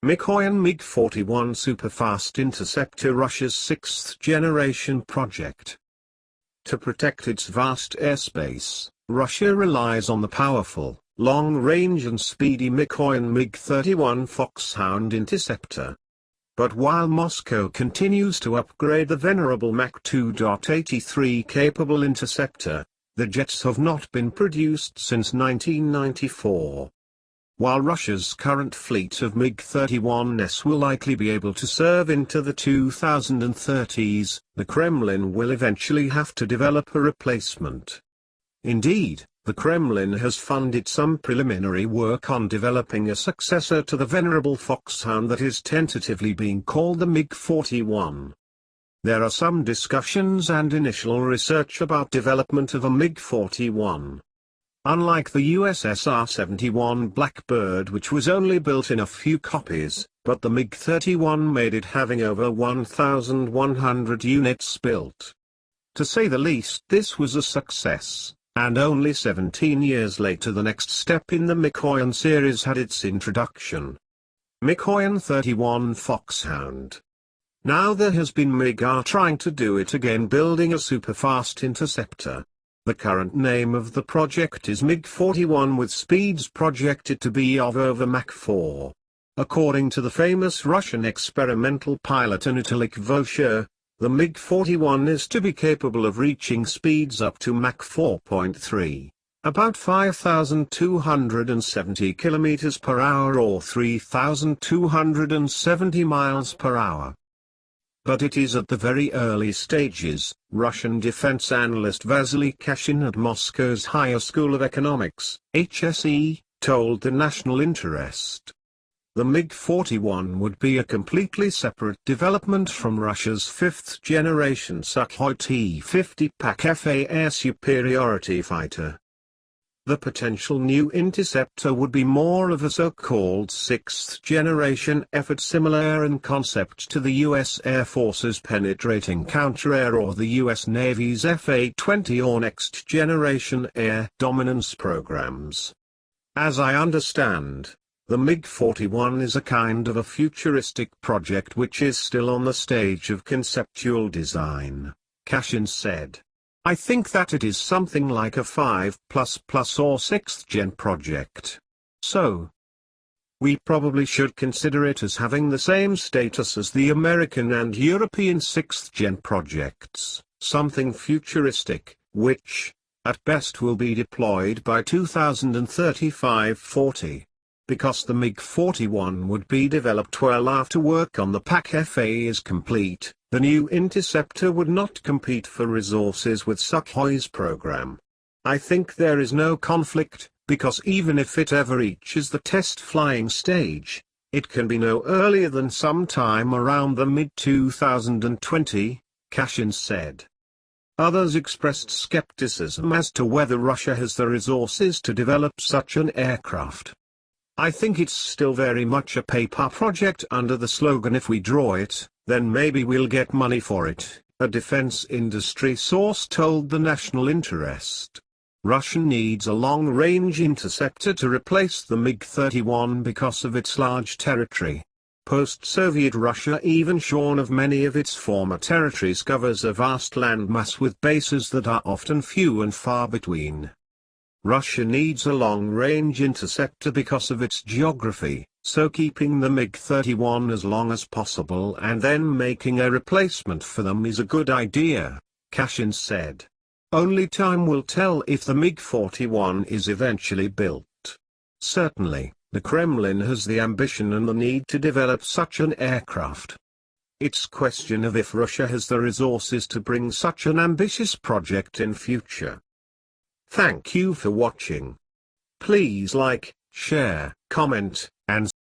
Mikoyan MiG-41 Superfast Interceptor, Russia's sixth-generation project. To protect its vast airspace, Russia relies on the powerful, long-range and speedy Mikoyan MiG-31 Foxhound interceptor. But while Moscow continues to upgrade the venerable Mach 2.83 capable interceptor, the jets have not been produced since 1994. While Russia's current fleet of MiG-31s will likely be able to serve into the 2030s, the Kremlin will eventually have to develop a replacement. Indeed, the Kremlin has funded some preliminary work on developing a successor to the venerable Foxhound that is tentatively being called the MiG-41. There are some discussions and initial research about development of a MiG-41. Unlike the USSR-71 Blackbird, which was only built in a few copies, but the MiG-31 made it, having over 1,100 units built. To say the least, this was a success, and only 17 years later the next step in the Mikoyan series had its introduction. Mikoyan 31 Foxhound. Now there has been MiG trying to do it again, building a superfast interceptor. The current name of the project is MiG-41, with speeds projected to be of over Mach 4. According to the famous Russian experimental pilot Anatoly Kvosher, the MiG-41 is to be capable of reaching speeds up to Mach 4.3, about 5,270 km per hour or 3,270 miles per hour. But it is at the very early stages. Russian defense analyst Vasily Kashin at Moscow's Higher School of Economics, HSE, told the National Interest. The MiG-41 would be a completely separate development from Russia's fifth-generation Sukhoi T-50 PAK-FA air superiority fighter. The potential new interceptor would be more of a so-called sixth-generation effort, similar in concept to the U.S. Air Force's penetrating counter-air or the U.S. Navy's FA-20 or next-generation air dominance programs. As I understand, the MiG-41 is a kind of a futuristic project which is still on the stage of conceptual design, Kashin said. I think that it is something like a 5++ or 6th gen project. So, we probably should consider it as having the same status as the American and European 6th gen projects, something futuristic, which, at best, will be deployed by 2035-40. Because the MiG-41 would be developed well after work on the PAK-FA is complete, the new interceptor would not compete for resources with Sukhoi's program. I think there is no conflict, because even if it ever reaches the test flying stage, it can be no earlier than sometime around the mid-2020, Kashin said. Others expressed skepticism as to whether Russia has the resources to develop such an aircraft. I think it's still very much a paper project under the slogan "if we draw it, then maybe we'll get money for it," a defense industry source told the National Interest. Russia needs a long-range interceptor to replace the MiG-31 because of its large territory. Post-Soviet Russia, even shorn of many of its former territories, covers a vast landmass with bases that are often few and far between. Russia needs a long-range interceptor because of its geography, so keeping the MiG-31 as long as possible and then making a replacement for them is a good idea, Kashin said. Only time will tell if the MiG-41 is eventually built. Certainly, the Kremlin has the ambition and the need to develop such an aircraft. It's question of if Russia has the resources to bring such an ambitious project in future. Thank you for watching. Please like, share, comment, and